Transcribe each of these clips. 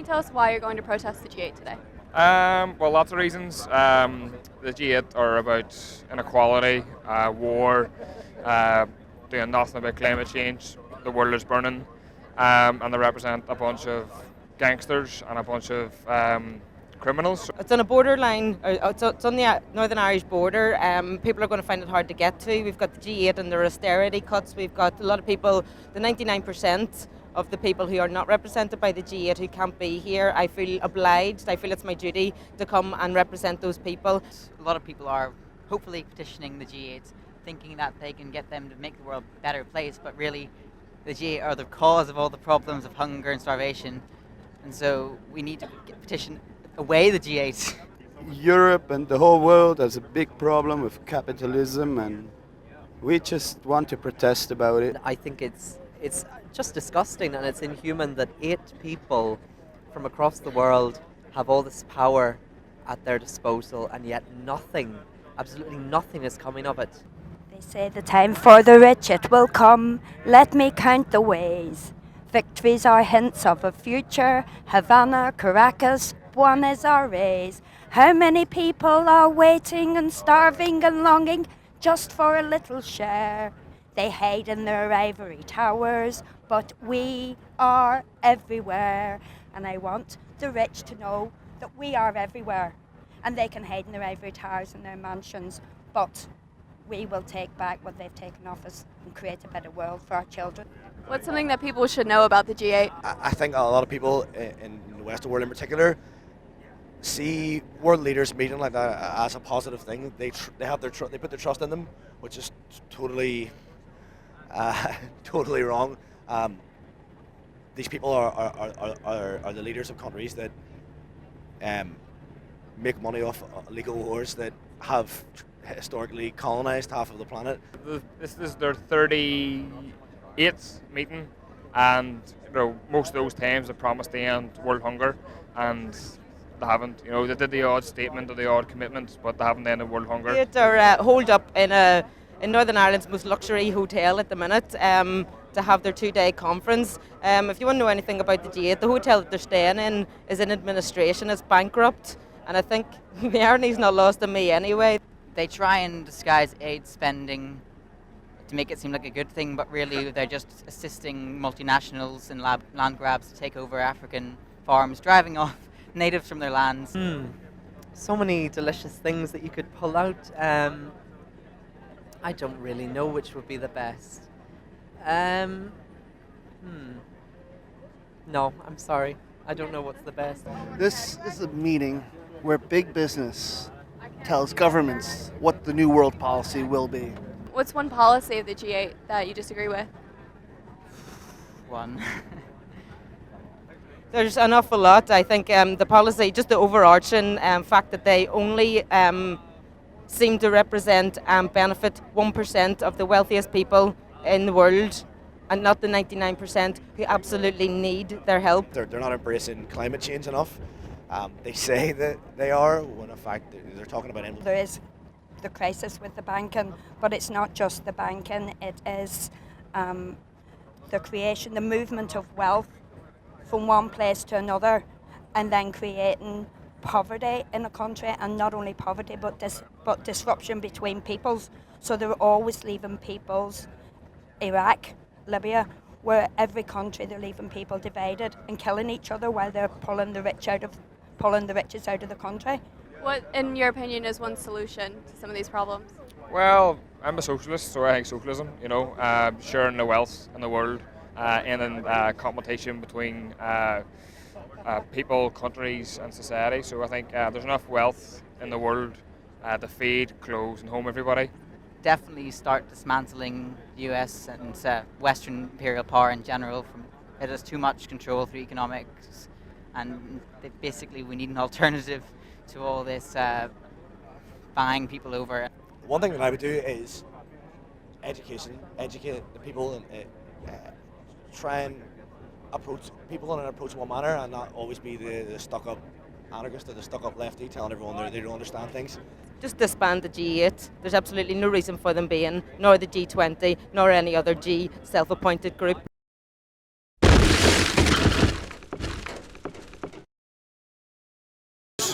you tell us why you're going to protest the G8 today? Well, lots of reasons. The G8 are about inequality, war, doing nothing about climate change. The world is burning, and they represent a bunch of gangsters and a bunch of criminals. It's on a borderline, it's on the Northern Irish border. People are going to find it hard to get to. We've got the G8 and their austerity cuts. We've got a lot of people, the 99% of the people who are not represented by the G8 who can't be here. I feel obliged, I feel it's my duty to come and represent those people. A lot of people are hopefully petitioning the G8, thinking that they can get them to make the world a better place, but really the G8 are the cause of all the problems of hunger and starvation, and so we need to petition away the G8. Europe and the whole world has a big problem with capitalism, and we just want to protest about it. I think it's just disgusting and it's inhuman that 8 people from across the world have all this power at their disposal, and yet nothing, absolutely nothing is coming of it. They say the time for the rich it will come. Let me count the ways. Victories are hints of a future. Havana, Caracas, Buenos Aires. How many people are waiting and starving and longing just for a little share? They hide in their ivory towers, but we are everywhere. And I want the rich to know that we are everywhere. And they can hide in their ivory towers and their mansions, but we will take back what they've taken off us and create a better world for our children. What's something that people should know about the G8? I think a lot of people in the Western world in particular see world leaders meeting like that as a positive thing. They put their trust in them, which is totally totally wrong. These people are the leaders of countries that make money off illegal wars that have historically colonized half of the planet. This is their 38th meeting, and most of those times they promised to end world hunger, and they haven't. They did the odd statement or the odd commitment, but they haven't ended world hunger. They're holed up in Northern Ireland's most luxury hotel at the minute to have their 2-day conference. If you want to know anything about the G8, the hotel that they're staying in is in administration, it's bankrupt, and I think the irony's not lost on me anyway. They try and disguise aid spending to make it seem like a good thing, but really they're just assisting multinationals in land grabs to take over African farms, driving off natives from their lands. So many delicious things that you could pull out. I don't really know which would be the best. No, I'm sorry. I don't know what's the best. This is a meeting where big business tells governments what the new world policy will be. What's one policy of the G8 that you disagree with? One. There's an awful lot. I think the policy, just the overarching fact that they only seem to represent and benefit 1% of the wealthiest people in the world, and not the 99% who absolutely need their help. They're not embracing climate change enough. They say that they are, when in fact they're talking about it. There is the crisis with the banking, but it's not just the banking, it is the creation, the movement of wealth from one place to another, and then creating poverty in a country, and not only poverty but disruption between peoples. So they're always leaving peoples, Iraq, Libya, where every country they're leaving people divided and killing each other while they're pulling the riches out of the country. What, in your opinion, is one solution to some of these problems? Well, I'm a socialist, so I think socialism, sharing the wealth in the world, ending competition between people, countries and society. So I think there's enough wealth in the world to feed, clothe and home everybody. Definitely start dismantling the US and Western imperial power in general. It has too much control through economics, and basically we need an alternative to all this buying people over. One thing that I would do is educate the people, and try and approach people in an approachable manner, and not always be the stuck-up anarchist or the stuck-up lefty telling everyone they don't understand things. Just disband the G8. There's absolutely no reason for them being, nor the G20, nor any other G self-appointed group.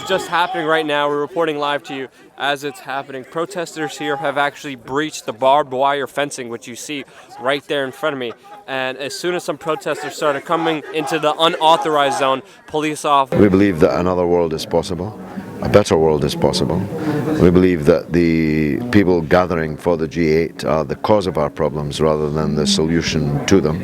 just happening right now. We're reporting live to you as it's happening. Protesters here have actually breached the barbed wire fencing, which you see right there in front of me. And as soon as some protesters started coming into the unauthorized zone, police officers... We believe that another world is possible. A better world is possible. We believe that the people gathering for the G8 are the cause of our problems rather than the solution to them.